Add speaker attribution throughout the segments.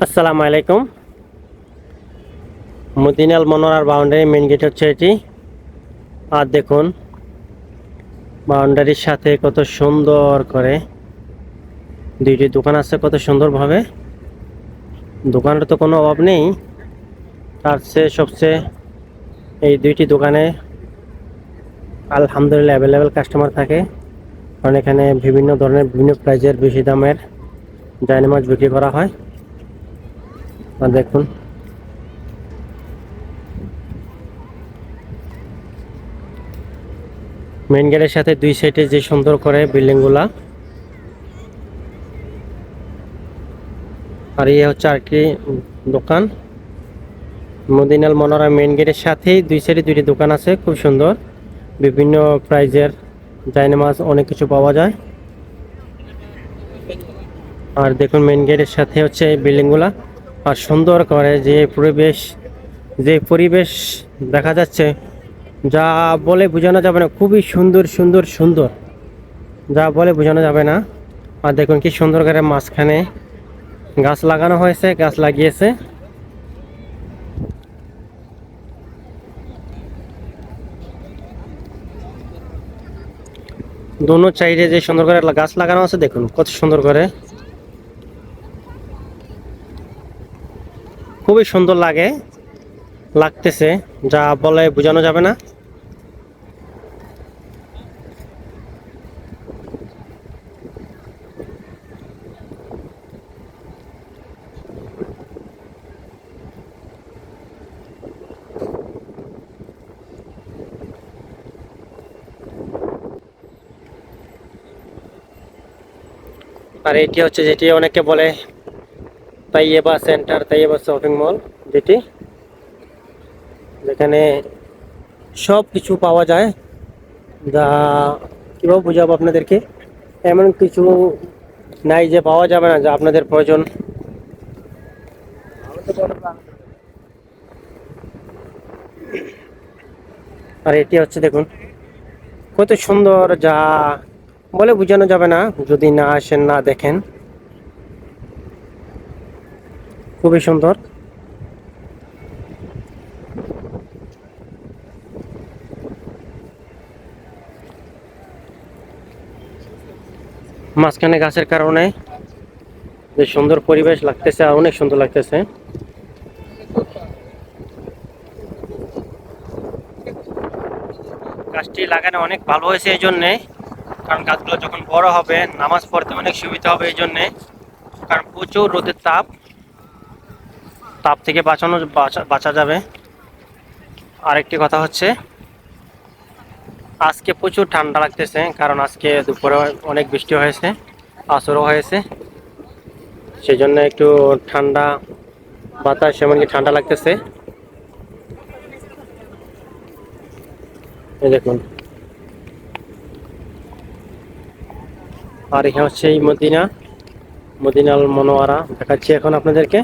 Speaker 1: আসসালামু আলাইকুম। মদিনাল মনোয়ারার boundary main gate হচ্ছে এটি। আর দেখুন বাউন্ডারির সাথে কত সুন্দর করে দুইটি দোকান আছে, কত সুন্দরভাবে। দোকানের তো কোনো অভাব নেই, তার চেয়ে সবচেয়ে এই দুইটি দোকানে আলহামদুলিল্লাহ অ্যাভেলেবেল কাস্টমার থাকে। কারণ এখানে বিভিন্ন ধরনের বিভিন্ন প্রাইজের বেশি দামের ডাইনামাইট বিক্রি করা হয়। আর দেখুন মেইন গেটের সাথে দুই সাইডে যে সুন্দর করে বিল্ডিংগুলা। আর এই হচ্ছে আরেকটি দোকান। মদিনাল মনোরা মেইন গেটের সাথেই দুই সাইডে দুইটি দোকান আছে, খুব সুন্দর। বিভিন্ন প্রাইজের জায়নামাজ অনেক কিছু পাওয়া যায়। আর দেখুন মেইন গেটের সাথে হচ্ছে এই বিল্ডিংগুলা। আর সুন্দর করে যে পরিবেশ দেখা যাচ্ছে, যা বলে বোঝানো যাবে না। খুবই সুন্দর সুন্দর সুন্দর, যা বলে বোঝানো যাবে না। আর দেখুন কি সুন্দর করে মাঝখানে গাছ লাগানো হয়েছে, গাছ লাগিয়েছে। দোনো সাইডে যে সুন্দর করে গাছ লাগানো আছে, দেখুন কত সুন্দর করে, খুবই সুন্দর লাগতেছে, যা বলে বোঝানো যাবে না। আর এটি হচ্ছে যেটি অনেকে বলে Taiyeba centre, Taiyeba shopping mall, যেখানে সব কিছু পাওয়া যায়। যা কীভাবে বোঝাবো আপনাদেরকে, এমন কিছু নাই যে পাওয়া যাবে না, যা আপনাদের প্রয়োজন। আর এটি হচ্ছে দেখুন কত সুন্দর, যা বলে বোঝানো যাবে না যদি না আসেন, না দেখেন। খুবই সুন্দর। মাঝখানে গাছের কারণে যে সুন্দর পরিবেশ লাগতেছে, আর অনেক সুন্দর লাগতেছে। গাছটি লাগানো অনেক ভালো হয়েছে এই জন্যে, কারণ গাছগুলো যখন বড় হবে নামাজ পড়তে অনেক সুবিধা হবে এই জন্যে। কারণ প্রচুর রোদের তাপ থেকে বাঁচা যাবে। আরেকটি কথা হচ্ছে, আজকে প্রচুর ঠান্ডা লাগতেছে, কারণ আজকে দুপুরে অনেক বৃষ্টি হয়েছে, আসরও হয়েছে। সেই জন্য একটু ঠান্ডা বাতাস, এমনকি ঠান্ডা লাগতেছে। এই দেখুন। আর এখানে হচ্ছে এই মদিনাল মনোয়ারা দেখাচ্ছি এখন আপনাদেরকে।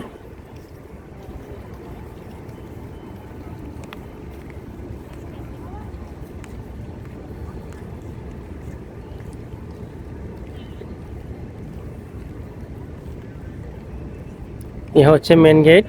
Speaker 1: এ হচ্ছে মেন গেট।